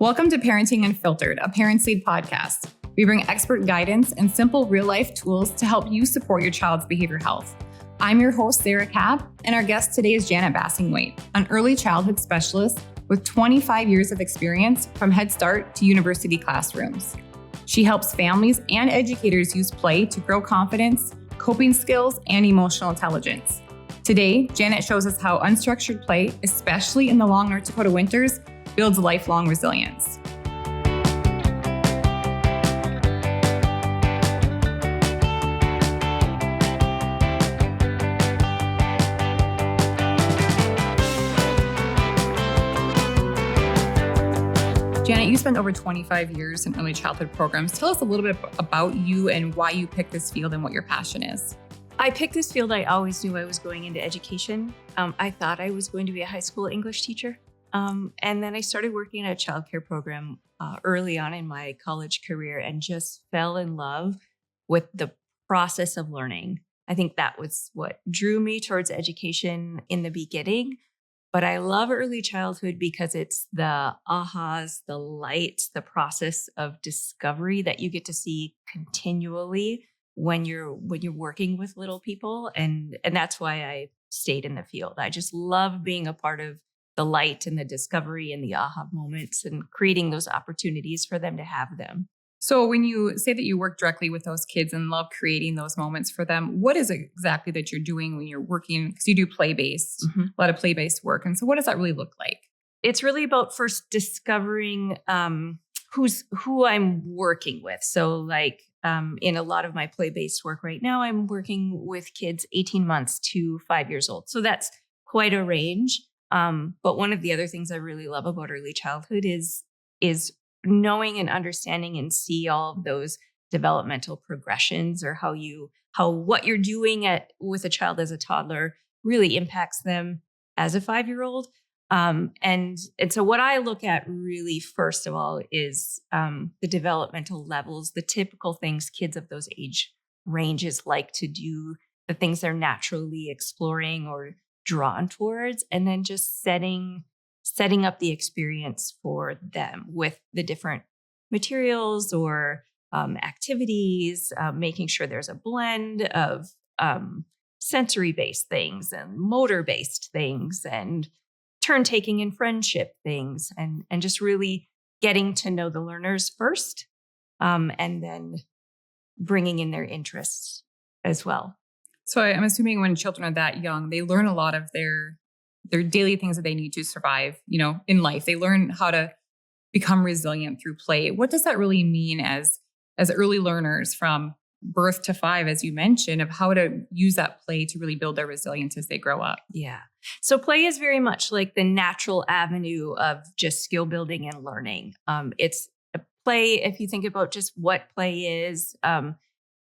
Welcome to Parenting Unfiltered, a Parents Lead podcast. We bring expert guidance and simple real-life tools to help you support your child's behavior health. I'm your host, Sara Kapp, and our guest today is Janet Bassingthwaite, an early childhood specialist with 25 years of experience from Head Start to university classrooms. She helps families and educators use play to grow confidence, coping skills, and emotional intelligence. Today, Janet shows us how unstructured play, especially in the long North Dakota winters, builds lifelong resilience. Janet, you spent over 25 years in early childhood programs. Tell us a little bit about you and why you picked this field and what your passion is. I picked this field. I always knew I was going into education. I thought I was going to be a high school English teacher. And then I started working at a childcare program early on in my college career and just fell in love with the process of learning. I think that was what drew me towards education in the beginning. But I love early childhood because it's the ahas, the lights, the process of discovery that you get to see continually when you're working with little people. And that's why I stayed in the field. I just love being a part of the light and the discovery and the aha moments and creating those opportunities for them to have them. So when you say that you work directly with those kids and love creating those moments for them, what is it exactly that you're doing when you're working? Because you do play-based, a lot of play-based work. And so what does that really look like? It's really about first discovering who I'm working with. So like in a lot of my play-based work right now, I'm working with kids 18 months to 5 years old. So that's quite a range. But one of the other things I really love about early childhood is knowing and understanding and see all of those developmental progressions or how what you're doing with a child as a toddler really impacts them as a 5-year-old. And so what I look at really first of all is the developmental levels, the typical things kids of those age ranges like to do, the things they're naturally exploring or drawn towards, and then just setting up the experience for them with the different materials or activities, making sure there's a blend of sensory-based things and motor-based things and turn-taking and friendship things, and just really getting to know the learners first, and then bringing in their interests as well. So I'm assuming when children are that young, they learn a lot of their daily things that they need to survive, in life. They learn how to become resilient through play. What does that really mean as early learners from birth to 5, as you mentioned, of how to use that play to really build their resilience as they grow up? Yeah. So play is very much like the natural avenue of just skill building and learning. It's a play. If you think about just what play is,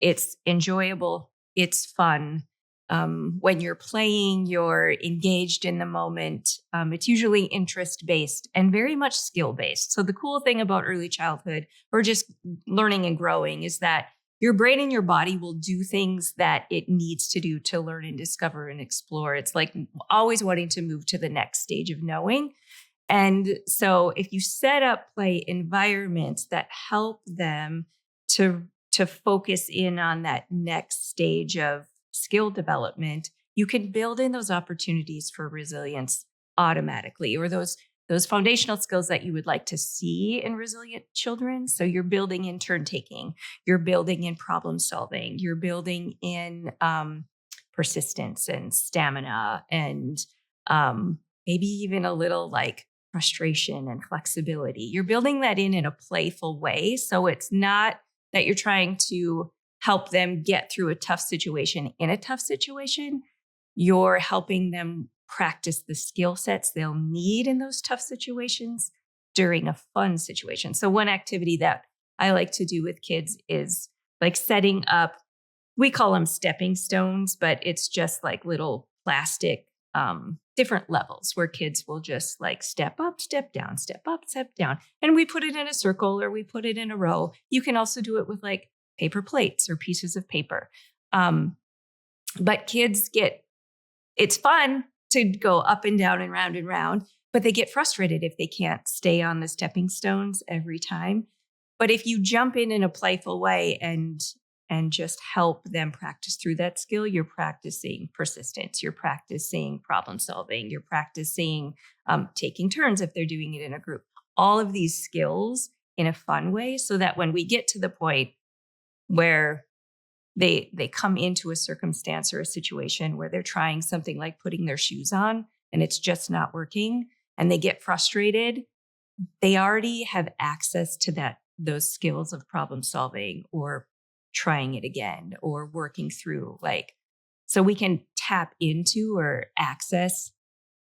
it's enjoyable. It's fun. When you're playing, you're engaged in the moment. It's usually interest-based and very much skill-based. So the cool thing about early childhood or just learning and growing is that your brain and your body will do things that it needs to do to learn and discover and explore. It's like always wanting to move to the next stage of knowing. And so if you set up play environments that help them to focus in on that next stage of skill development, you can build in those opportunities for resilience automatically, or those foundational skills that you would like to see in resilient children. So you're building in turn taking, you're building in problem solving, you're building in persistence and stamina, and maybe even a little like frustration and flexibility. You're building that in a playful way. So it's not that you're trying to help them get through a tough situation in a tough situation. You're helping them practice the skill sets they'll need in those tough situations during a fun situation. So one activity that I like to do with kids is like setting up, we call them stepping stones, but it's just like little plastic, different levels where kids will just like step up, step down, step up, step down. And we put it in a circle or we put it in a row. You can also do it with like paper plates or pieces of paper. But kids it's fun to go up and down and round and round. but they get frustrated if they can't stay on the stepping stones every time. But if you jump in a playful way and just help them practice through that skill, you're practicing persistence, you're practicing problem solving, you're practicing taking turns if they're doing it in a group. All of these skills in a fun way, so that when we get to the point where they come into a circumstance or a situation where they're trying something like putting their shoes on and it's just not working and they get frustrated, they already have access to those skills of problem solving or trying it again or working through, so we can tap into or access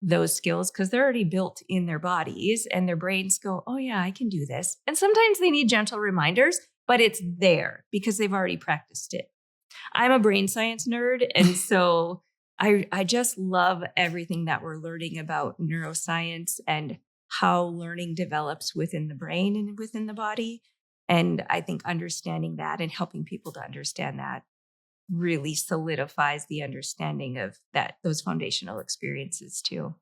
those skills because they're already built in their bodies and their brains go, oh yeah, I can do this. And sometimes they need gentle reminders, but it's there because they've already practiced it. I'm a brain science nerd. And so I just love everything that we're learning about neuroscience and how learning develops within the brain and within the body. And I think understanding that and helping people to understand that really solidifies the understanding of those foundational experiences too.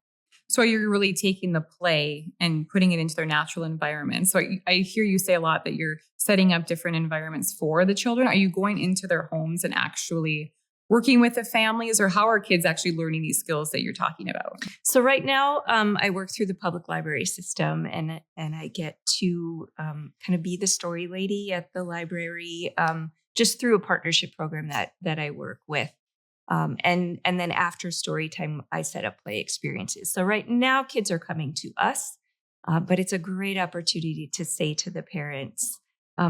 So you're really taking the play and putting it into their natural environment. So I hear you say a lot that you're setting up different environments for the children. Are you going into their homes and actually working with the families, or how are kids actually learning these skills that you're talking about? So right now, I work through the public library system, and I get to kind of be the story lady at the library, just through a partnership program that I work with. And then after story time, I set up play experiences. So right now, kids are coming to us, but it's a great opportunity to say to the parents,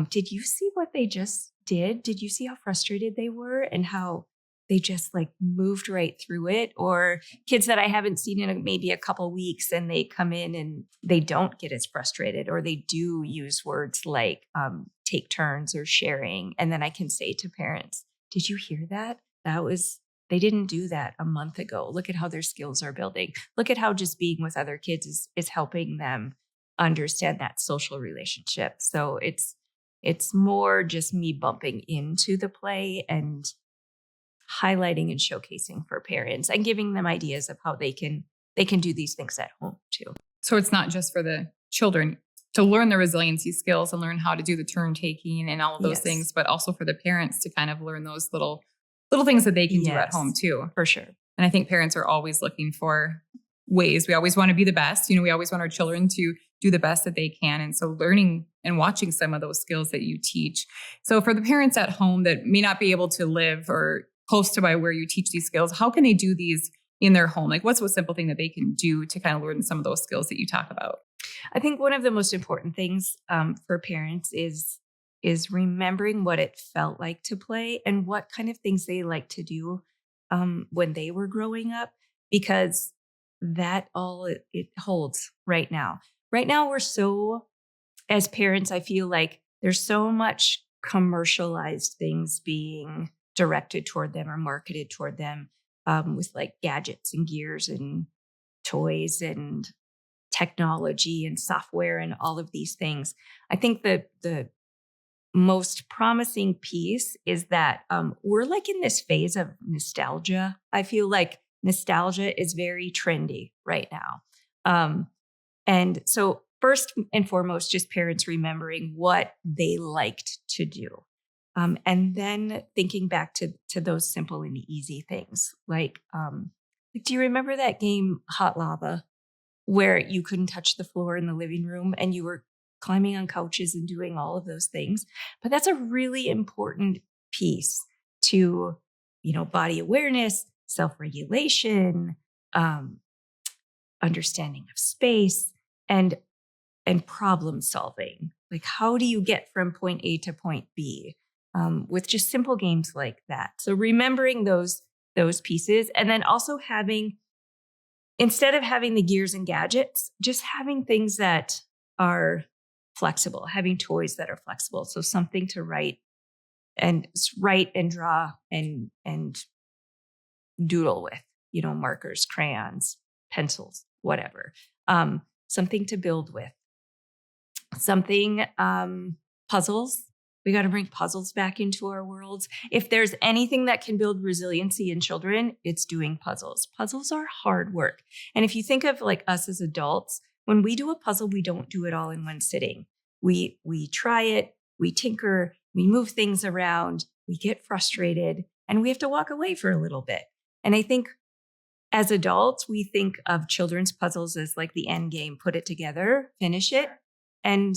did you see what they just did? Did you see how frustrated they were and how they just moved right through it? Or kids that I haven't seen in maybe a couple weeks, and they come in and they don't get as frustrated, or they do use words like take turns or sharing. And then I can say to parents, did you hear that? They didn't do that a month ago. Look at how their skills are building. Look at how just being with other kids is helping them understand that social relationship. So it's more just me bumping into the play and highlighting and showcasing for parents and giving them ideas of how they can do these things at home too. So it's not just for the children to learn the resiliency skills and learn how to do the turn taking and all of those things, but also for the parents to kind of learn those little things that they can do at home too. For sure. And I think parents are always looking for ways. We always want to be the best. We always want our children to do the best that they can. And so learning and watching some of those skills that you teach. So for the parents at home that may not be able to live or close to by where you teach these skills, how can they do these in their home? What's a simple thing that they can do to kind of learn some of those skills that you talk about? I think one of the most important things for parents is remembering what it felt like to play and what kind of things they like to do when they were growing up, because that all it holds right now. Right now, we're so, as parents, I feel like there's so much commercialized things being directed toward them or marketed toward them with gadgets and gears and toys and technology and software and all of these things. I think the most promising piece is that we're in this phase of nostalgia. I feel like nostalgia is very trendy right now. And so first and foremost, just parents remembering what they liked to do. And then thinking back to those simple and easy things. Do you remember that game Hot Lava, where you couldn't touch the floor in the living room and you were climbing on couches and doing all of those things? But that's a really important piece to, body awareness, self-regulation, understanding of space, and problem solving. How do you get from point A to point B with just simple games like that? So remembering those pieces, and then also instead of having the gears and gadgets, just having things that are flexible, having toys that are flexible. So something to write and draw and doodle with, markers, crayons, pencils, whatever. Something to build with, something, puzzles, We got to bring puzzles back into our worlds. If there's anything that can build resiliency in children, it's doing puzzles. Puzzles are hard work. And if you think of like us as adults, when we do a puzzle, we don't do it all in one sitting. We try it, we tinker, we move things around, we get frustrated, and we have to walk away for a little bit. And I think as adults, we think of children's puzzles as like the end game, put it together, finish it. And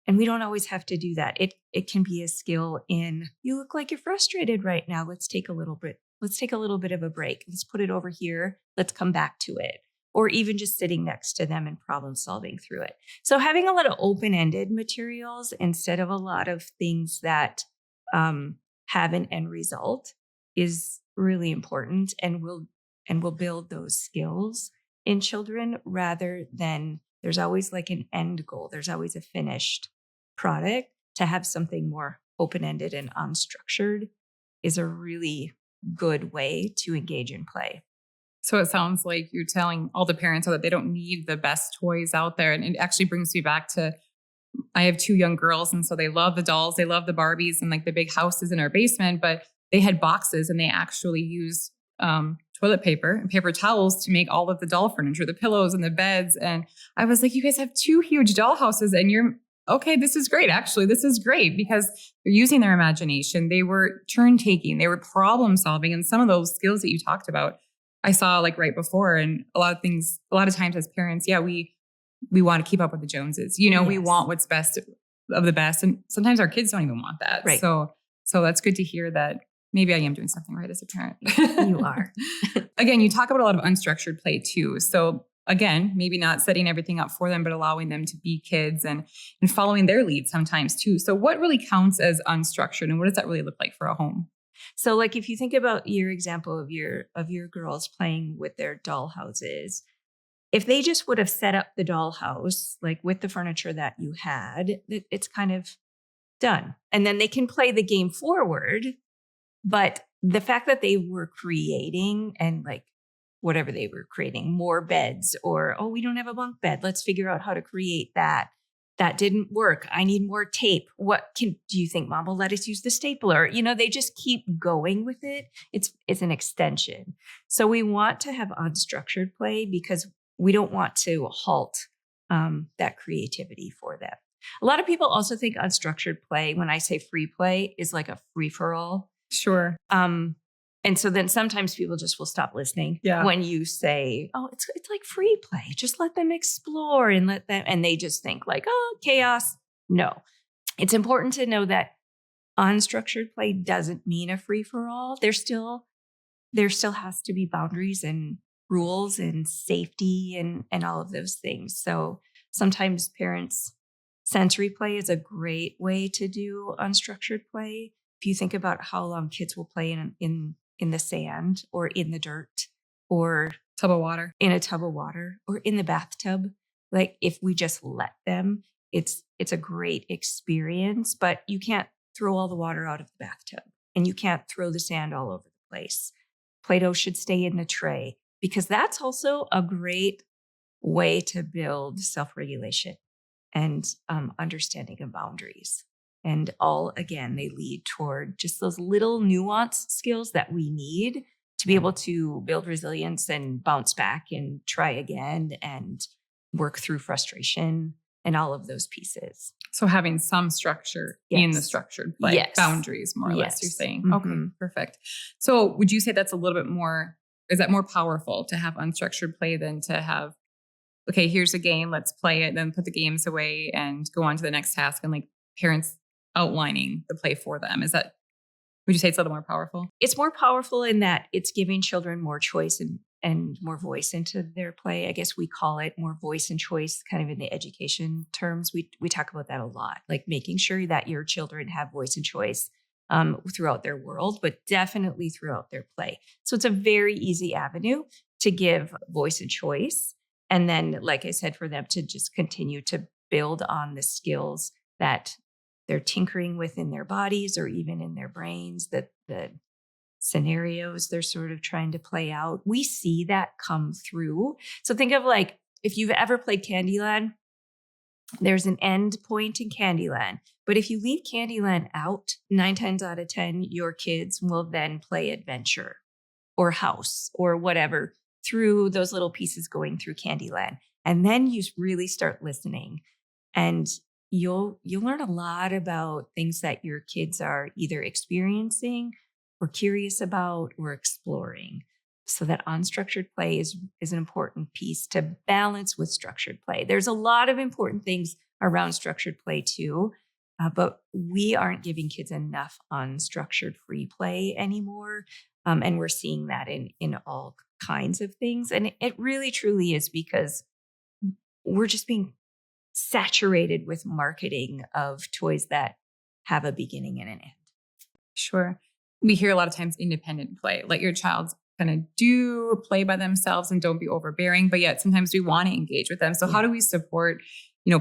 we don't always have to do that. It can be a skill in, you look like you're frustrated right now. Let's take a little bit of a break. Let's put it over here. Let's come back to it. Or even just sitting next to them and problem solving through it. So having a lot of open-ended materials instead of a lot of things that have an end result is really important and will build those skills in children rather than there's always like an end goal. There's always a finished product. To have something more open-ended and unstructured is a really good way to engage in play. So it sounds like you're telling all the parents that they don't need the best toys out there. And it actually brings me back to, I have 2 young girls. And so they love the dolls. They love the Barbies and like the big houses in our basement, but they had boxes and they actually used toilet paper and paper towels to make all of the doll furniture, the pillows and the beds. And I was like, you guys have 2 huge doll houses and you're okay. This is great. Actually, this is great because they're using their imagination. They were turn taking, they were problem solving. And some of those skills that you talked about, I saw like right before. And a lot of times as parents, we want to keep up with the Joneses. Yes. We want what's best of the best. And sometimes our kids don't even want that. Right. So that's good to hear that maybe I am doing something right as a parent. You are. Again, you talk about a lot of unstructured play too. So again, maybe not setting everything up for them, but allowing them to be kids and following their lead sometimes too. So what really counts as unstructured and what does that really look like for a home? So like if you think about your example of your girls playing with their doll houses, if they just would have set up the doll house like with the furniture that you had, it's kind of done. And then they can play the game forward. But the fact that they were creating and like whatever they were creating, more beds or, oh, we don't have a bunk bed. Let's figure out how to create that. That didn't work. I need more tape. Do you think Mom will let us use the stapler? They just keep going with it. It's an extension. So we want to have unstructured play because we don't want to halt that creativity for them. A lot of people also think unstructured play, when I say free play, is like a free for all. Sure. And so then sometimes people just will stop listening when you say, oh, it's like free play. Just let them explore and they just think like, oh, chaos. No, it's important to know that unstructured play doesn't mean a free for all. There still has to be boundaries and rules and safety and all of those things. So sometimes sensory play is a great way to do unstructured play. If you think about how long kids will play in the sand or in the dirt or tub of water, in a tub of water or in the bathtub, like if we just let them, it's a great experience, but you can't throw all the water out of the bathtub and you can't throw the sand all over the place. Play-Doh should stay in the tray because that's also a great way to build self-regulation and understanding of boundaries. And all, again, they lead toward just those little nuanced skills that we need to be able to build resilience and bounce back and try again and work through frustration and all of those pieces. So having some structure in the structured play, boundaries, more or less, you're saying. Mm-hmm. Okay, perfect. So would you say that's a little bit more, is that more powerful to have unstructured play than to have, okay, here's a game, let's play it, then put the games away and go on to the next task and like parents outlining the play for them? Would you say it's a little more powerful? It's more powerful in that it's giving children more choice and more voice into their play. I guess we call it more voice and choice kind of in the education terms. We talk about that a lot, like making sure that your children have voice and choice throughout their world, but definitely throughout their play. So it's a very easy avenue to give voice and choice. And then, like I said, for them to just continue to build on the skills that they're tinkering with in their bodies or even in their brains, that the scenarios they're sort of trying to play out. We see that come through. So think of like, if you've ever played Candyland, There's an end point in Candyland. But if you leave Candyland out, 9 times out of 10, your kids will then play adventure or house or whatever through those little pieces going through Candyland. And then you really start listening, and you'll learn a lot about things that your kids are either experiencing or curious about or exploring. So that unstructured play is an important piece to balance with structured play. There's a lot of important things around structured play too, but we aren't giving kids enough unstructured free play anymore. And we're seeing that in all kinds of things. And it really truly is because we're just being saturated with marketing of toys that have a beginning and an end. Sure. We hear a lot of times independent play. Let your child kind of do play by themselves and don't be overbearing, but yet sometimes we want to engage with them. So how do we support,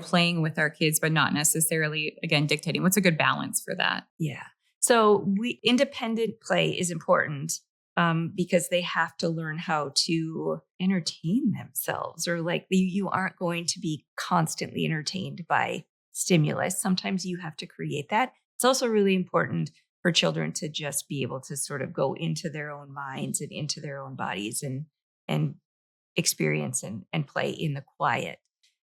playing with our kids, but not necessarily, again, dictating? What's a good balance for that? Yeah. So independent play is important because they have to learn how to entertain themselves, or like you aren't going to be constantly entertained by stimulus. Sometimes you have to create that. It's also really important for children to just be able to sort of go into their own minds and into their own bodies and experience and play in the quiet.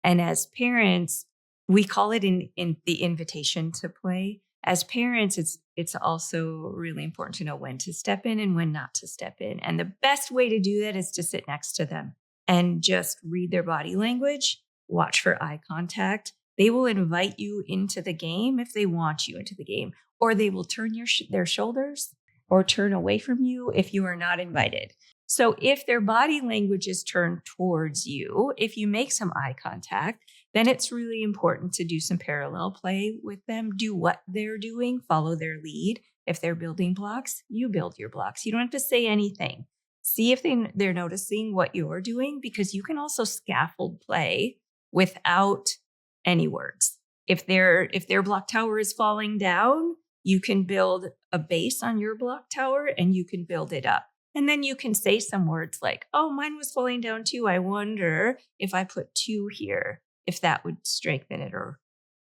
And as parents, we call it in the invitation to play. As parents, it's also really important to know when to step in and when not to step in. And the best way to do that is to sit next to them and just read their body language, watch for eye contact. They will invite you into the game if they want you into the game, or they will turn their shoulders or turn away from you if you are not invited. So if their body language is turned towards you, if you make some eye contact, then it's really important to do some parallel play with them. Do what they're doing, follow their lead. If they're building blocks, you build your blocks. You don't have to say anything. See if they're noticing what you're doing, because you can also scaffold play without any words. If their block tower is falling down, you can build a base on your block tower and you can build it up. And then you can say some words like, oh, mine was falling down too. I wonder if I put 2 here, if that would strengthen it or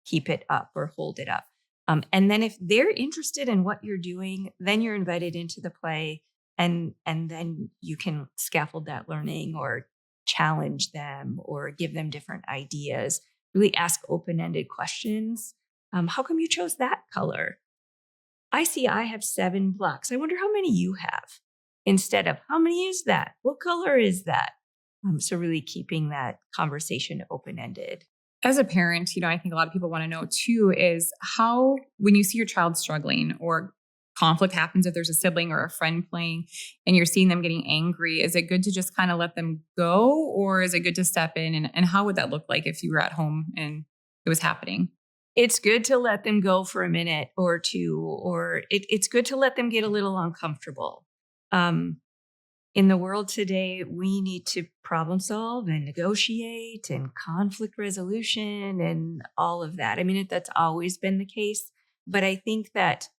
keep it up or hold it up. And then if they're interested in what you're doing, then you're invited into the play, and then you can scaffold that learning or challenge them or give them different ideas. Really ask open-ended questions. How come you chose that color? I see I have 7 blocks. I wonder how many you have. Instead of, how many is that? What color is that? So really keeping that conversation open-ended. As a parent, I think a lot of people want to know too, is how, when you see your child struggling or conflict happens, if there's a sibling or a friend playing and you're seeing them getting angry, is it good to just kind of let them go, or is it good to step in? And how would that look like if you were at home and it was happening? It's good to let them go for a minute or two, or it's good to let them get a little uncomfortable. In the world today, we need to problem solve and negotiate and conflict resolution and all of that. I mean, that's always been the case. But I think that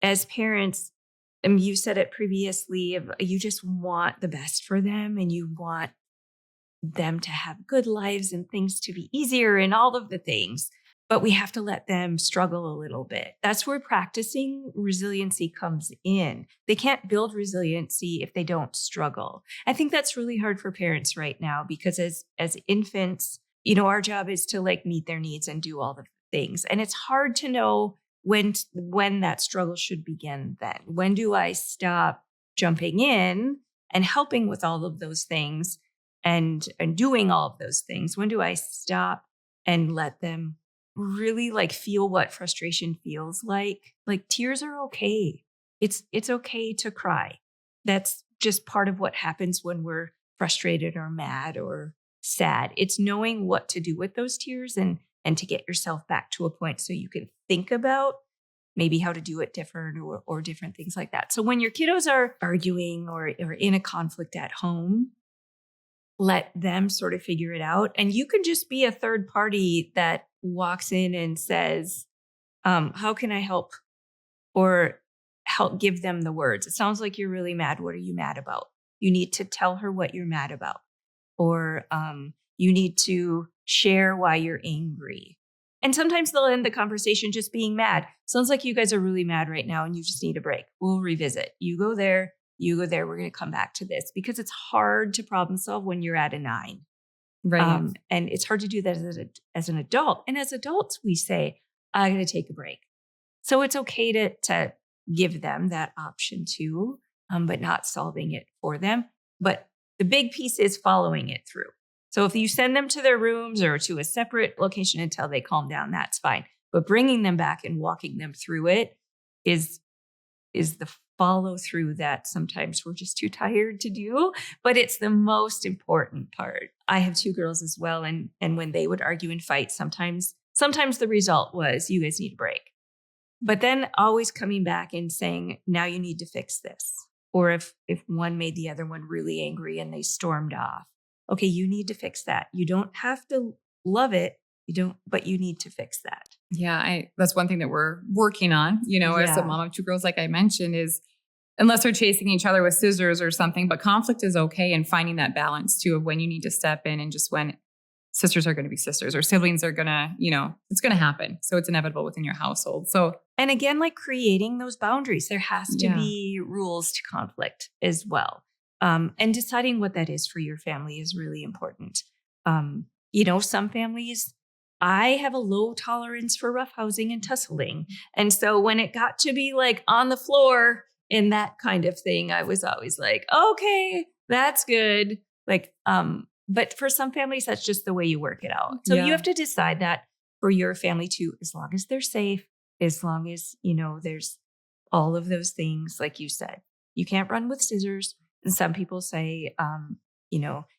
as parents, you said it previously, you just want the best for them and you want them to have good lives and things to be easier and all of the things. But we have to let them struggle a little bit. That's where practicing resiliency comes in. They can't build resiliency if they don't struggle. I think that's really hard for parents right now, because as infants, our job is to meet their needs and do all the things. And it's hard to know when that struggle should begin then. When do I stop jumping in and helping with all of those things and doing all of those things? When do I stop and let them really feel what frustration feels like? Tears are okay. It's okay to cry. That's just part of what happens when we're frustrated or mad or sad. It's knowing what to do with those tears and to get yourself back to a point so you can think about maybe how to do it different or different things like that. So when your kiddos are arguing or in a conflict at home, let them sort of figure it out. And you can just be a third party that walks in and says, how can I help? Or help give them the words. It sounds like you're really mad. What are you mad about? You need to tell her what you're mad about. Or you need to share why you're angry. And sometimes they'll end the conversation just being mad. Sounds like you guys are really mad right now and you just need a break. We'll revisit. You go there. We're going to come back to this, because it's hard to problem solve when you're at a 9. Right. And it's hard to do that as an adult. And as adults, we say, I got to take a break. So it's okay to give them that option too, but not solving it for them. But the big piece is following it through. So if you send them to their rooms or to a separate location until they calm down, that's fine. But bringing them back and walking them through it is the follow through that sometimes we're just too tired to do, but it's the most important part. I have 2 girls as well. And when they would argue and fight, sometimes the result was, you guys need a break. But then always coming back and saying, now you need to fix this. Or if one made the other one really angry and they stormed off, okay, you need to fix that. You don't have to love it. But you need to fix that. Yeah. That's one thing that we're working on, as a mom of 2 girls, like I mentioned, is unless they're chasing each other with scissors or something, but conflict is okay. And finding that balance too, of when you need to step in and just when sisters are going to be sisters or siblings are going to, it's going to happen. So it's inevitable within your household. So, and again, like creating those boundaries, there has to be rules to conflict as well. And deciding what that is for your family is really important. Some families, I have a low tolerance for roughhousing and tussling. And so when it got to be like on the floor and that kind of thing, I was always like, okay, that's good. But for some families, that's just the way you work it out. So you have to decide that for your family too, as long as they're safe, as long as, there's all of those things, like you said. You can't run with scissors. And some people say,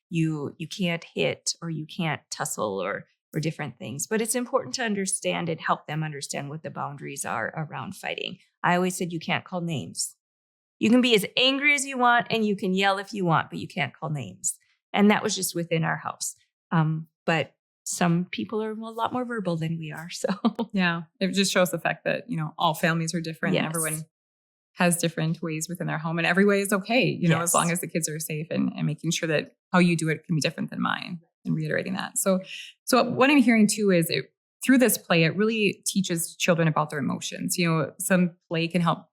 you can't hit or you can't tussle or different things. But it's important to understand and help them understand what the boundaries are around fighting. I always said, you can't call names. You can be as angry as you want and you can yell if you want, but you can't call names. And that was just within our house. But some people are a lot more verbal than we are. So yeah, it just shows the fact that, all families are different. Yes. And everyone has different ways within their home, and every way is okay, as long as the kids are safe and making sure that how you do it can be different than mine, and reiterating that. So what I'm hearing too is through this play, it really teaches children about their emotions. Some play can help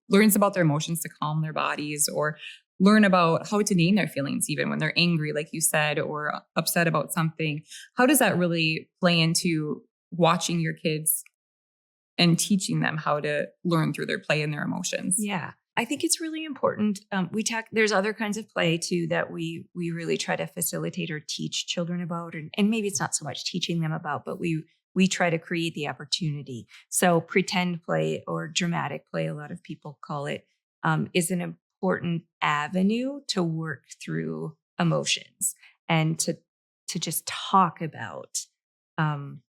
learns about their emotions to calm their bodies, or learn about how to name their feelings, even when they're angry, like you said, or upset about something. How does that really play into watching your kids and teaching them how to learn through their play and their emotions? Yeah, I think it's really important. There's other kinds of play too that we really try to facilitate or teach children about, and maybe it's not so much teaching them about, but we try to create the opportunity. So pretend play or dramatic play, a lot of people call it, is an important avenue to work through emotions and to just talk about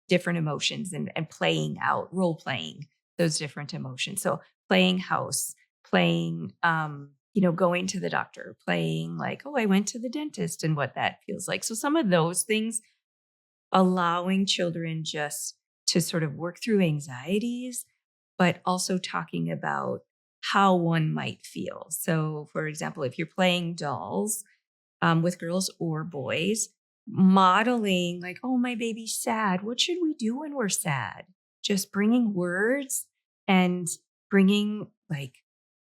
different emotions and playing out, role playing those different emotions. So playing house, playing, going to the doctor, playing like, oh, I went to the dentist and what that feels like. So some of those things, allowing children just to sort of work through anxieties, but also talking about how one might feel. So for example, if you're playing dolls with girls or boys, modeling like, oh, my baby's sad. What should we do when we're sad? Just bringing words and bringing like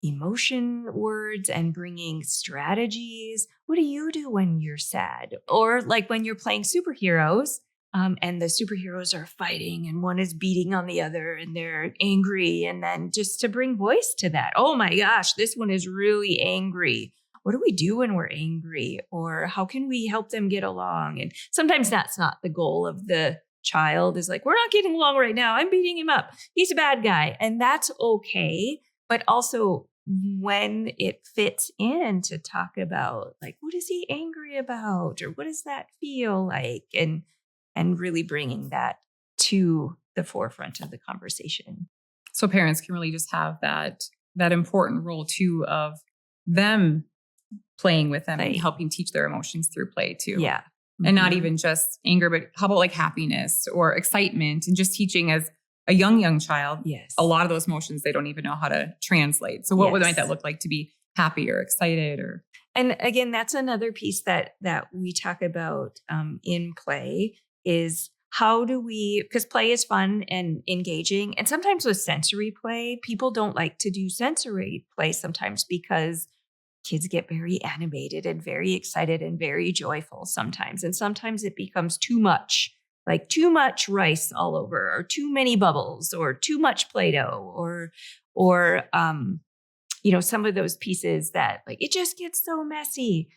emotion words and bringing strategies. What do you do when you're sad? Or like when you're playing superheroes and the superheroes are fighting and one is beating on the other and they're angry. And then just to bring voice to that. Oh my gosh, this one is really angry. What do we do when we're angry? Or how can we help them get along? And sometimes that's not the goal of the child, is like, we're not getting along right now. I'm beating him up. He's a bad guy. And that's okay. But also when it fits in to talk about like, what is he angry about? Or what does that feel like? And really bringing that to the forefront of the conversation. So parents can really just have that important role too of them playing with them and helping teach their emotions through play too. Yeah. And not even just anger, but how about like happiness or excitement, and just teaching as a young child. Yes. A lot of those emotions, they don't even know how to translate. So what might that look like to be happy or excited or. And again, that's another piece that we talk about in play is how do we, because play is fun and engaging. And sometimes with sensory play, people don't like to do sensory play sometimes because kids get very animated and very excited and very joyful sometimes. And sometimes it becomes too much, like too much rice all over, or too many bubbles, or too much Play-Doh, or some of those pieces that like it just gets so messy.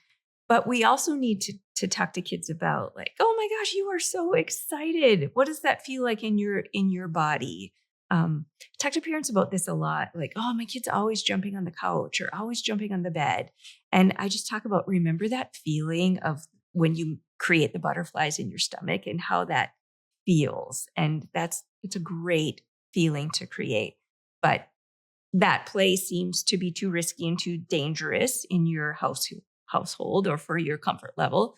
But we also need to talk to kids about like, oh my gosh, you are so excited. What does that feel like in your body? Talk to parents about this a lot. Like, oh, my kid's always jumping on the couch or always jumping on the bed. And I just talk about, remember that feeling of when you create the butterflies in your stomach and how that feels. And it's a great feeling to create. But that play seems to be too risky and too dangerous in your household or for your comfort level.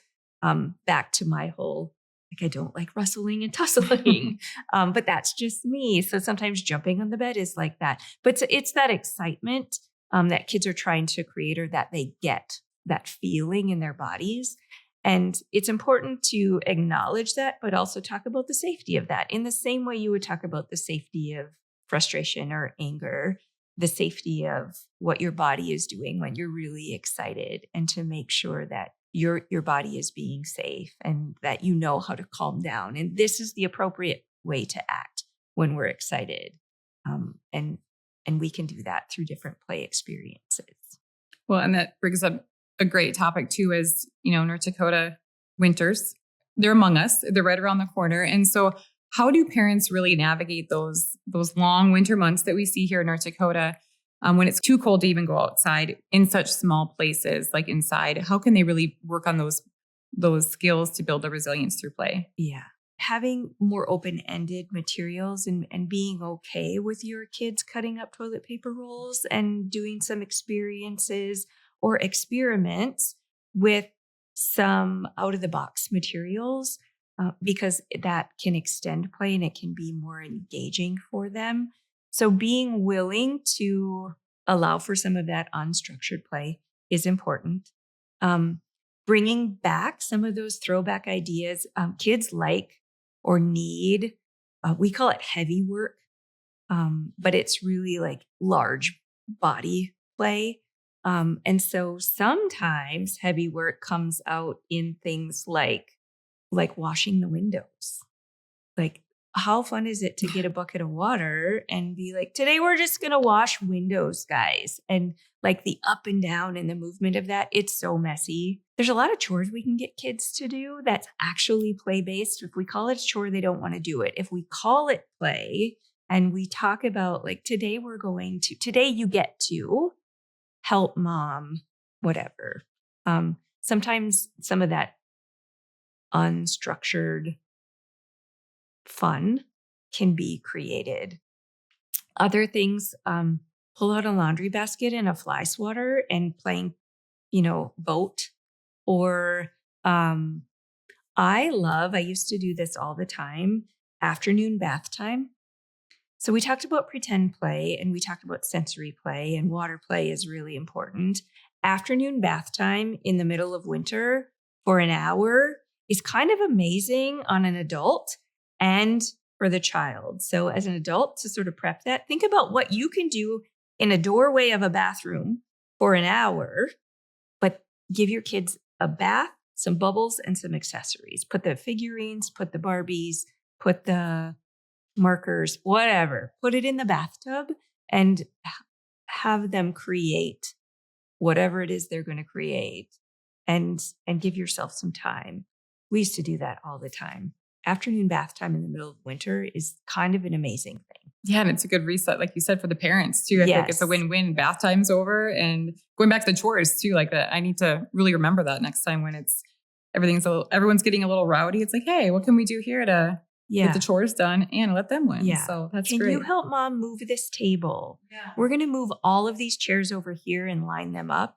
Back to my whole, like, I don't like rustling and tussling, but that's just me. So sometimes jumping on the bed is like that. But it's that excitement that kids are trying to create, or that they get that feeling in their bodies. And it's important to acknowledge that, but also talk about the safety of that in the same way you would talk about the safety of frustration or anger, the safety of what your body is doing when you're really excited, and to make sure that your body is being safe and that you know how to calm down. And this is the appropriate way to act when we're excited. And we can do that through different play experiences. Well, and that brings up a great topic too, is, North Dakota winters, they're among us, they're right around the corner. And so how do parents really navigate those long winter months that we see here in North Dakota when it's too cold to even go outside in such small places like inside? How can they really work on those skills to build the resilience through play? Yeah. Having more open-ended materials and being okay with your kids cutting up toilet paper rolls and doing some experiences or experiments with some out-of-the-box materials. Because that can extend play and it can be more engaging for them. So being willing to allow for some of that unstructured play is important. Bringing back some of those throwback ideas. Kids like or need, we call it heavy work, but it's really like large body play. And so sometimes heavy work comes out in things like washing the windows. Like, how fun is it to get a bucket of water and be like, today we're just going to wash windows, guys. And like the up and down and the movement of that, it's so messy. There's a lot of chores we can get kids to do that's actually play-based. If we call it a chore, they don't want to do it. If we call it play and we talk about like, today you get to help mom, whatever. Sometimes some of that unstructured fun can be created. Other things, pull out a laundry basket and a fly swatter and playing, boat. Or I used to do this all the time, afternoon bath time. So we talked about pretend play and we talked about sensory play, and water play is really important. Afternoon bath time in the middle of winter for an hour is kind of amazing on an adult and for the child. So as an adult, to sort of prep that, think about what you can do in a doorway of a bathroom for an hour, but give your kids a bath, some bubbles, and some accessories. Put the figurines, put the Barbies, put the markers, whatever. Put it in the bathtub and have them create whatever it is they're going to create, and give yourself some time. We used to do that all the time. Afternoon bath time in the middle of winter is kind of an amazing thing. Yeah, and it's a good reset, like you said, for the parents too. I think it's a win-win. Bath time's over, and going back to the chores too, like that. I need to really remember that next time when everyone's getting a little rowdy. It's like, hey, what can we do here to get the chores done and let them win? Yeah. So that's great. Can you help mom move this table? Yeah. We're going to move all of these chairs over here and line them up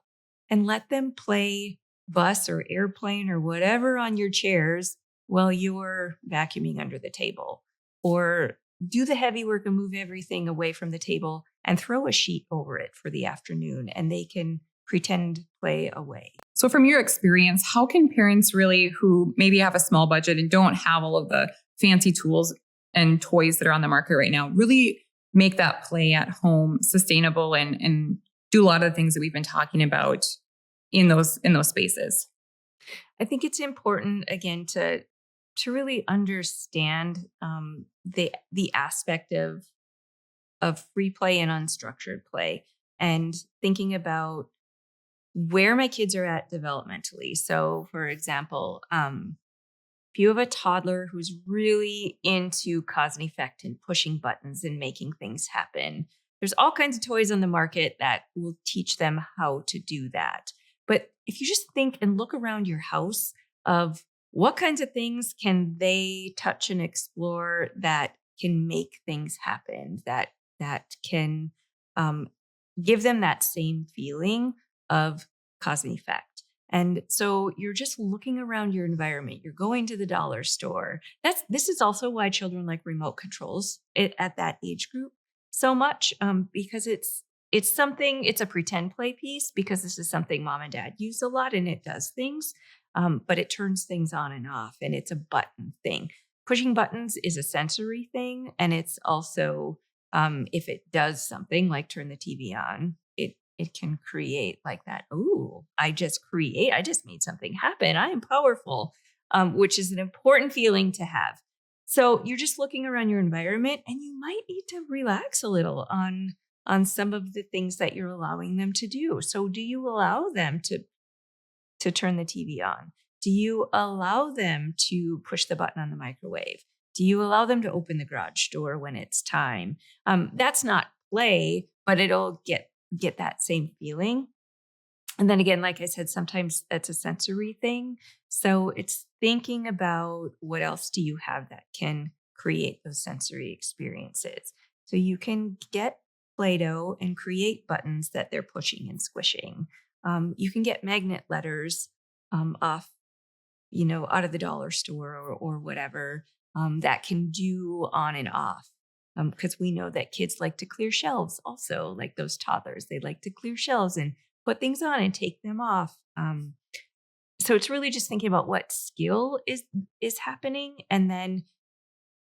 and let them play bus or airplane or whatever on your chairs while you're vacuuming under the table. Or do the heavy work and move everything away from the table and throw a sheet over it for the afternoon. And they can pretend play away. So from your experience, how can parents really who maybe have a small budget and don't have all of the fancy tools and toys that are on the market right now really make that play at home sustainable and do a lot of the things that we've been talking about in those spaces? I think it's important, again, to really understand the aspect of free play and unstructured play, and thinking about where my kids are at developmentally. So, for example, if you have a toddler who's really into cause and effect and pushing buttons and making things happen, there's all kinds of toys on the market that will teach them how to do that. But if you just think and look around your house of what kinds of things can they touch and explore that can make things happen, that can give them that same feeling of cause and effect. And so you're just looking around your environment. You're going to the dollar store. This is also why children like remote controls at that age group so much, because it's a pretend play piece, because this is something mom and dad use a lot and it does things, but it turns things on and off, and it's a button thing. Pushing buttons is a sensory thing, and it's also if it does something like turn the TV on, it can create like that. Ooh, I just made something happen. I am powerful, which is an important feeling to have. So you're just looking around your environment, and you might need to relax a little on some of the things that you're allowing them to do. So do you allow them to turn the TV on? Do you allow them to push the button on the microwave? Do you allow them to open the garage door when it's time? That's not play, but it'll get that same feeling. And then again, like I said, sometimes that's a sensory thing. So it's thinking about what else do you have that can create those sensory experiences. So you can get Play-Doh and create buttons that they're pushing and squishing. You can get magnet letters off, out of the dollar store or whatever, that can do on and off. Because we know that kids like to clear shelves also, like those toddlers. They like to clear shelves and put things on and take them off. So it's really just thinking about what skill is happening, and then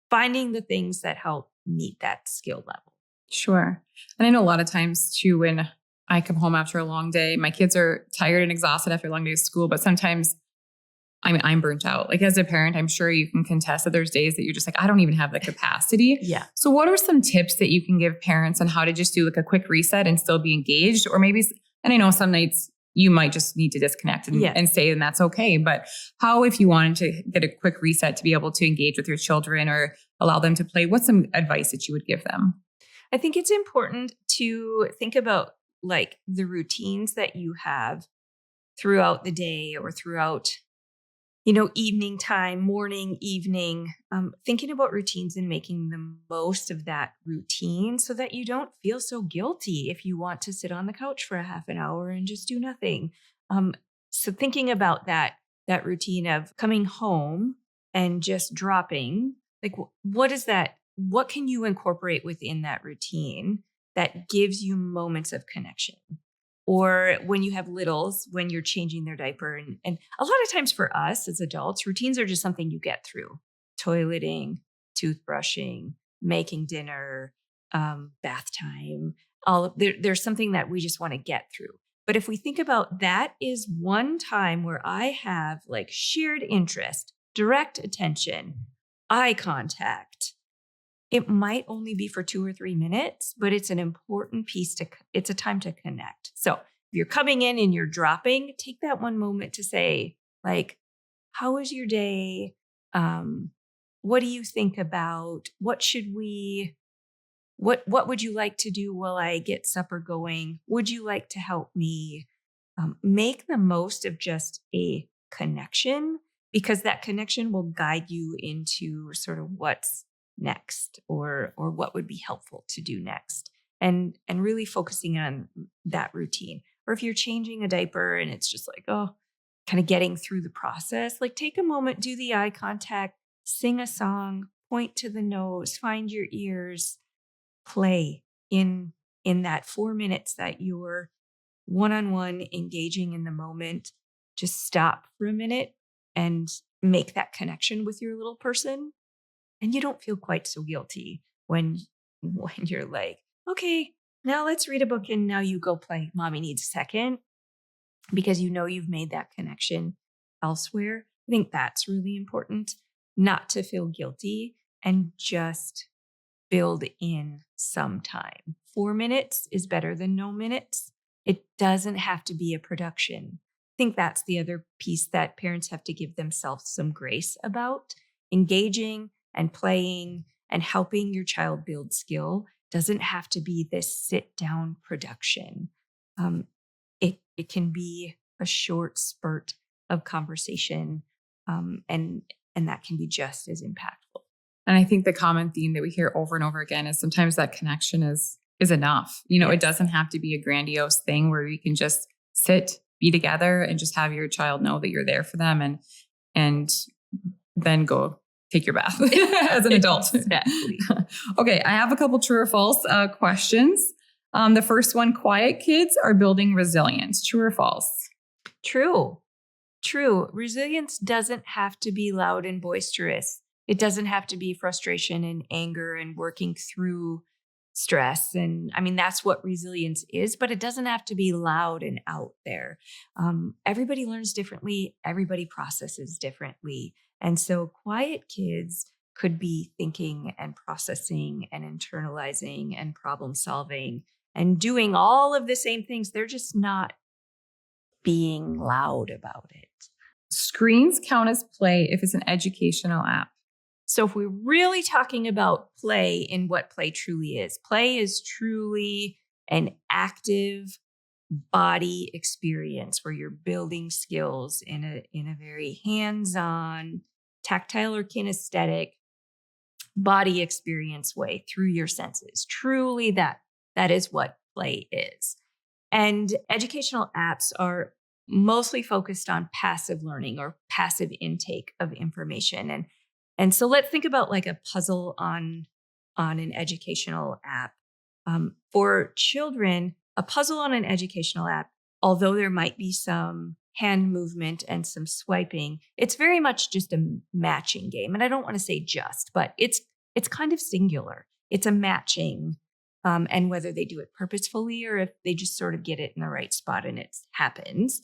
finding the things that help meet that skill level. Sure. And I know a lot of times too, when I come home after a long day, my kids are tired and exhausted after a long day of school, but sometimes I'm burnt out. Like as a parent, I'm sure you can contest that there's days that you're just like, I don't even have the capacity. Yeah. So what are some tips that you can give parents on how to just do like a quick reset and still be engaged? Or maybe, and I know some nights you might just need to disconnect and say, and that's okay. But how, if you wanted to get a quick reset to be able to engage with your children or allow them to play, what's some advice that you would give them? I think it's important to think about like the routines that you have throughout the day or throughout evening time, morning, evening, thinking about routines and making the most of that routine so that you don't feel so guilty if you want to sit on the couch for a half an hour and just do nothing. So thinking about that routine of coming home and just dropping, like what is that? What can you incorporate within that routine that gives you moments of connection? Or when you have littles, when you're changing their diaper. And a lot of times for us as adults, routines are just something you get through. Toileting, toothbrushing, making dinner, bath time. There's something that we just want to get through. But if we think about that is one time where I have like shared interest, direct attention, eye contact, it might only be for 2 or 3 minutes, but it's an important piece it's a time to connect. So if you're coming in and you're dropping, take that one moment to say, like, how was your day? What do you think about? What would you like to do while I get supper going? Would you like to help me? Make the most of just a connection, because that connection will guide you into sort of what's next or what would be helpful to do next, and really focusing on that routine. Or if you're changing a diaper and it's just like, kind of getting through the process, like take a moment, do the eye contact, sing a song, point to the nose, find your ears, play in that 4 minutes that you're one-on-one, engaging in the moment. Just stop for a minute and make that connection with your little person. And you don't feel quite so guilty when you're like, okay, now let's read a book and now you go play. Mommy needs a second, because you know you've made that connection elsewhere. I think that's really important, not to feel guilty and just build in some time. 4 minutes is better than no minutes. It doesn't have to be a production. I think that's the other piece that parents have to give themselves some grace about. Engaging and playing and helping your child build skill doesn't have to be this sit-down production. It can be a short spurt of conversation, and that can be just as impactful. And I think the common theme that we hear over and over again is sometimes that connection is enough. Yes. It doesn't have to be a grandiose thing where you can just sit, be together, and just have your child know that you're there for them, and then go take your bath as an adult. Exactly. Okay, I have a couple true or false questions. The first one, quiet kids are building resilience. True or false? True. Resilience doesn't have to be loud and boisterous. It doesn't have to be frustration and anger and working through stress. And I mean, that's what resilience is, but it doesn't have to be loud and out there. Everybody learns differently. Everybody processes differently. And so quiet kids could be thinking and processing and internalizing and problem solving and doing all of the same things. They're just not being loud about it. Screens count as play if it's an educational app. So if we're really talking about play and what play is truly an active body experience where you're building skills in a very hands-on, tactile or kinesthetic body experience way through your senses. Truly that is what play is. And educational apps are mostly focused on passive learning or passive intake of information. And so let's think about like a puzzle on an educational app. For children, a puzzle on an educational app, although there might be some hand movement and some swiping, it's very much just a matching game. And I don't want to say just, but it's kind of singular. It's a matching, and whether they do it purposefully or if they just sort of get it in the right spot and it happens.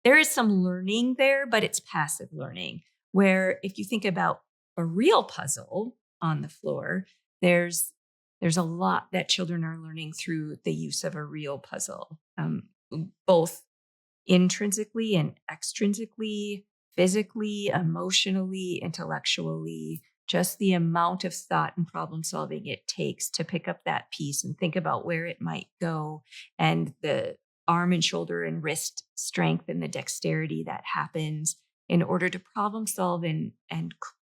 There is some learning there, but it's passive learning, where if you think about a real puzzle on the floor, there's a lot that children are learning through the use of a real puzzle, both intrinsically and extrinsically, physically, emotionally, intellectually, just the amount of thought and problem solving it takes to pick up that piece and think about where it might go, and the arm and shoulder and wrist strength and the dexterity that happens in order to problem solve and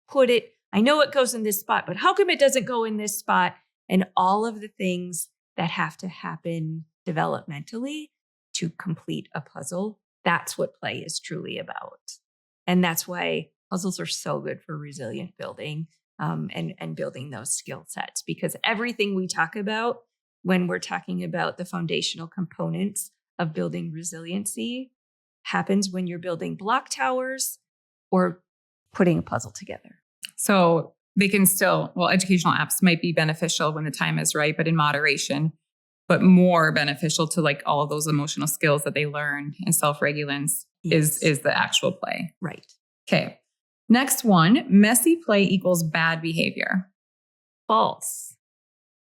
put it, I know it goes in this spot, but how come it doesn't go in this spot? And all of the things that have to happen developmentally to complete a puzzle. That's what play is truly about. And that's why puzzles are so good for resilient building, and building those skill sets, because everything we talk about when we're talking about the foundational components of building resiliency happens when you're building block towers or putting a puzzle together. So they can still, educational apps might be beneficial when the time is right, but in moderation, but more beneficial to like all of those emotional skills that they learn and self-regulance. Yes. is the actual play. Right. Okay. Next one, messy play equals bad behavior. False.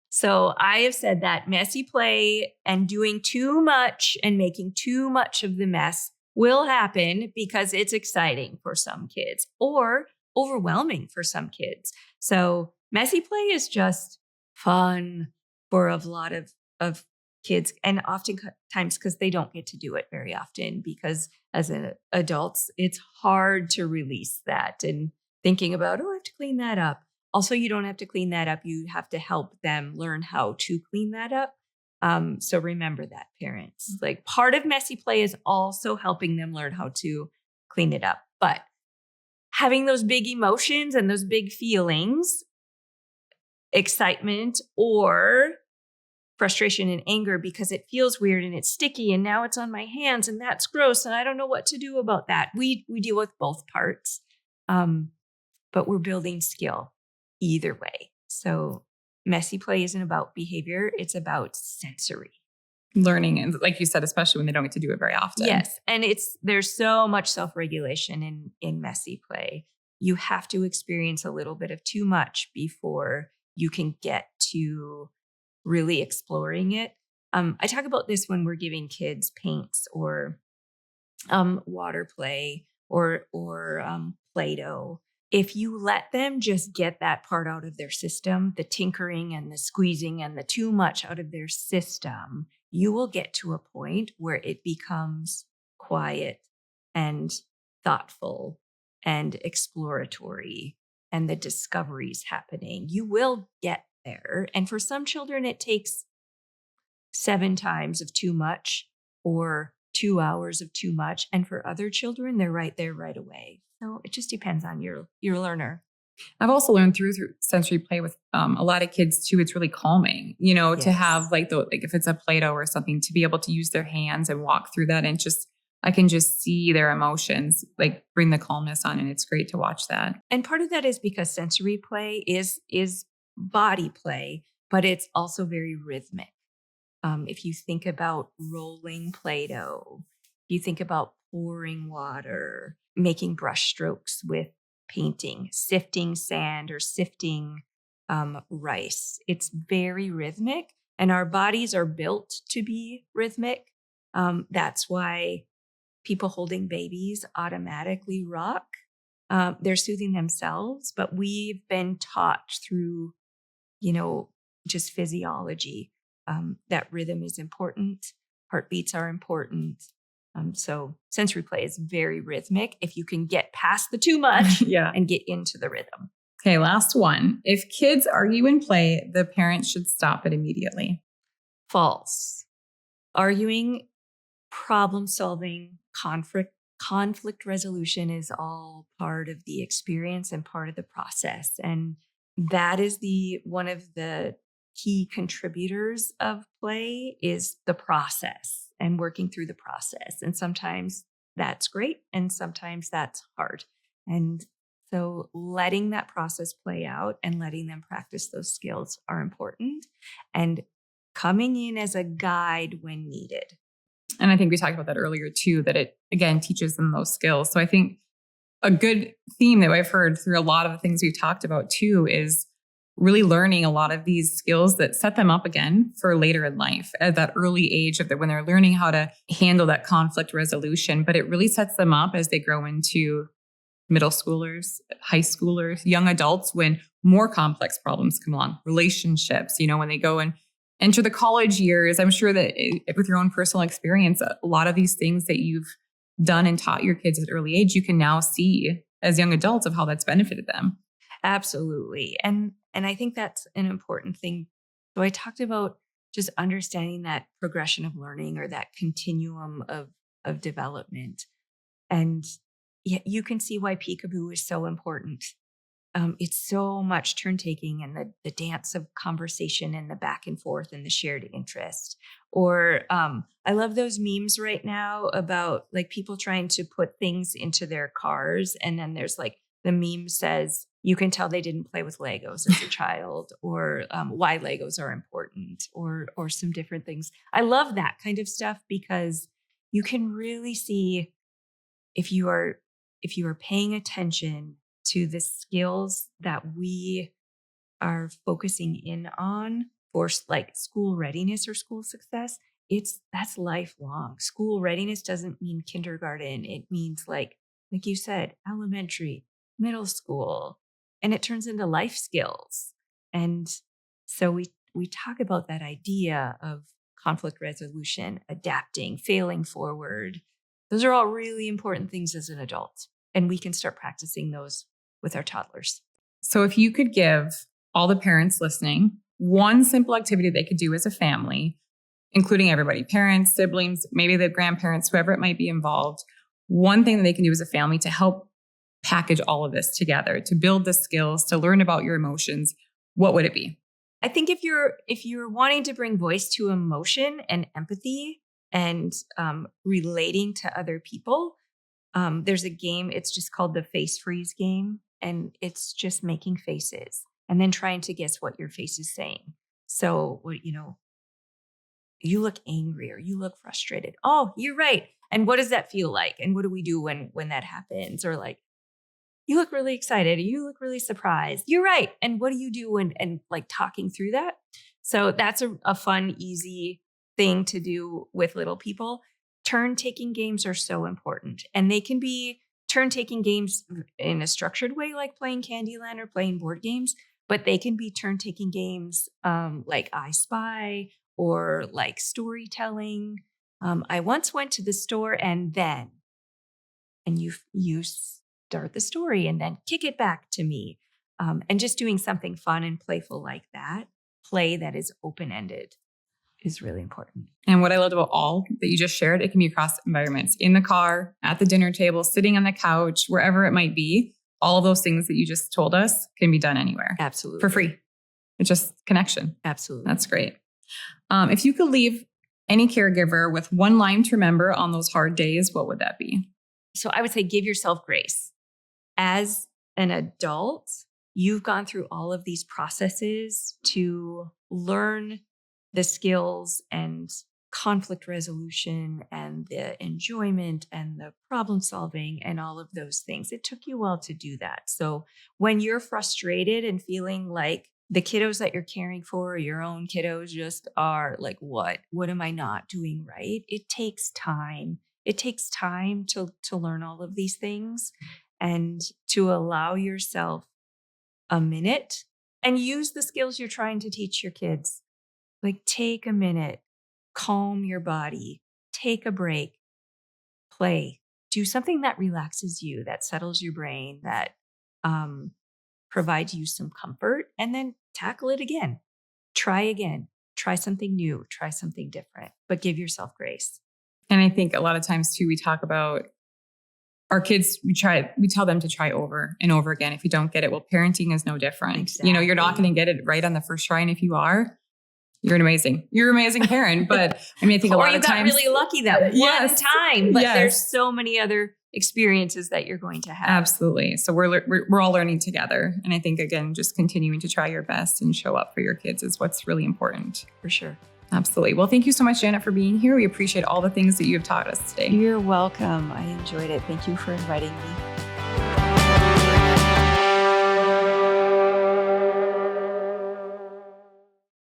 So I have said that messy play and doing too much and making too much of the mess will happen because it's exciting for some kids or overwhelming for some kids. So messy play is just fun for a lot of kids, and oftentimes because they don't get to do it very often, because as adults, it's hard to release that and thinking about, I have to clean that up. Also, you don't have to clean that up. You have to help them learn how to clean that up. So remember that, parents. Like, part of messy play is also helping them learn how to clean it up. But having those big emotions and those big feelings, excitement or frustration and anger because it feels weird and it's sticky and now it's on my hands and that's gross and I don't know what to do about that. We deal with both parts, but we're building skill either way. So messy play isn't about behavior. It's about sensory. Learning. And like you said, especially when they don't get to do it very often. Yes. And there's so much self-regulation in messy play. You have to experience a little bit of too much before you can get to really exploring it. I talk about this when we're giving kids paints or water play or Play-Doh. If you let them just get that part out of their system, the tinkering and the squeezing and the too much out of their system, you will get to a point where it becomes quiet and thoughtful and exploratory and the discoveries happening. You will get there. And for some children, it takes 7 times of too much or 2 hours of too much. And for other children, they're right there right away. So it just depends on your learner. I've also learned through sensory play with a lot of kids too. It's really calming, Yes. to have like if it's a Play-Doh or something, to be able to use their hands and walk through that, and I can just see their emotions, like bring the calmness on, and it's great to watch that. And part of that is because sensory play is body play, but it's also very rhythmic. If you think about rolling Play-Doh, you think about pouring water, making brush strokes with painting, sifting sand or sifting rice. It's very rhythmic, and our bodies are built to be rhythmic. That's why people holding babies automatically rock. They're soothing themselves, but we've been taught through, just physiology, that rhythm is important. Heartbeats are important. So sensory play is very rhythmic if you can get past the too much and get into the rhythm. Okay, last one. If kids argue in play, the parents should stop it immediately. False. Arguing, problem solving, conflict resolution is all part of the experience and part of the process. And that is one of the key contributors of play is the process and working through the process. And sometimes that's great and sometimes that's hard. And so letting that process play out and letting them practice those skills are important, and coming in as a guide when needed. And I think we talked about that earlier too, that it, again, teaches them those skills. So I think a good theme that I've heard through a lot of the things we've talked about too is really learning a lot of these skills that set them up again for later in life at that early age of when they're learning how to handle that conflict resolution. But it really sets them up as they grow into middle schoolers, high schoolers, young adults, when more complex problems come along, relationships, when they go and enter the college years. I'm sure that with your own personal experience, a lot of these things that you've done and taught your kids at early age, you can now see as young adults of how that's benefited them. Absolutely. And I think that's an important thing. So I talked about just understanding that progression of learning or that continuum of development. And you can see why peekaboo is so important. It's so much turn taking and the dance of conversation and the back and forth and the shared interest. Or I love those memes right now about like people trying to put things into their cars. And then there's like the meme says, you can tell they didn't play with Legos as a child, or why Legos are important, or some different things. I love that kind of stuff because you can really see if you are paying attention to the skills that we are focusing in on for like school readiness or school success. That's lifelong. School readiness doesn't mean kindergarten. It means like you said, elementary, middle school, and it turns into life skills. And so we talk about that idea of conflict resolution, adapting, failing forward. Those are all really important things as an adult, and we can start practicing those with our toddlers. So if you could give all the parents listening one simple activity they could do as a family, including everybody, parents, siblings, maybe the grandparents, whoever it might be involved, one thing that they can do as a family to help package all of this together, to build the skills, to learn about your emotions, what would it be? I think if you're wanting to bring voice to emotion and empathy and relating to other people, there's a game. It's just called the face freeze game, and it's just making faces and then trying to guess what your face is saying. So, you look angry or you look frustrated. Oh, you're right. And what does that feel like? And what do we do when that happens? Or like, you look really excited. Or you look really surprised. You're right. And what do you do? And like talking through that. So that's a fun, easy thing to do with little people. Turn-taking games are so important. And they can be turn-taking games in a structured way, like playing Candyland or playing board games. But they can be turn-taking games like I Spy or like storytelling. I once went to the store and you start the story and then kick it back to me. And just doing something fun and playful like that, play that is open-ended, is really important. And what I loved about all that you just shared, it can be across environments, in the car, at the dinner table, sitting on the couch, wherever it might be. All of those things that you just told us can be done anywhere. Absolutely. For free. It's just connection. Absolutely. That's great. If you could leave any caregiver with one line to remember on those hard days, what would that be? So I would say give yourself grace. As an adult, you've gone through all of these processes to learn the skills and conflict resolution and the enjoyment and the problem solving and all of those things. It took you a while to do that. So when you're frustrated and feeling like the kiddos that you're caring for, your own kiddos, just are like, what am I not doing right? It takes time. It takes time to learn all of these things and to allow yourself a minute and use the skills you're trying to teach your kids. Like, take a minute, calm your body, take a break, play, do something that relaxes you, that settles your brain, that provides you some comfort, and then tackle it again. Try something new, try something different, but give yourself grace. And I think a lot of times too, we talk about our kids, we tell them to try over and over again. If you don't get it, well, parenting is no different. Exactly. You're not going to get it right on the first try. And if you are, you're an amazing parent. But I mean, I think a lot of times. Or you got really lucky that one time, but yes. There's so many other experiences that you're going to have. Absolutely. So we're all learning together. And I think, again, just continuing to try your best and show up for your kids is what's really important. For sure. Absolutely. Well, thank you so much, Janet, for being here. We appreciate all the things that you have taught us today. You're welcome. I enjoyed it. Thank you for inviting me.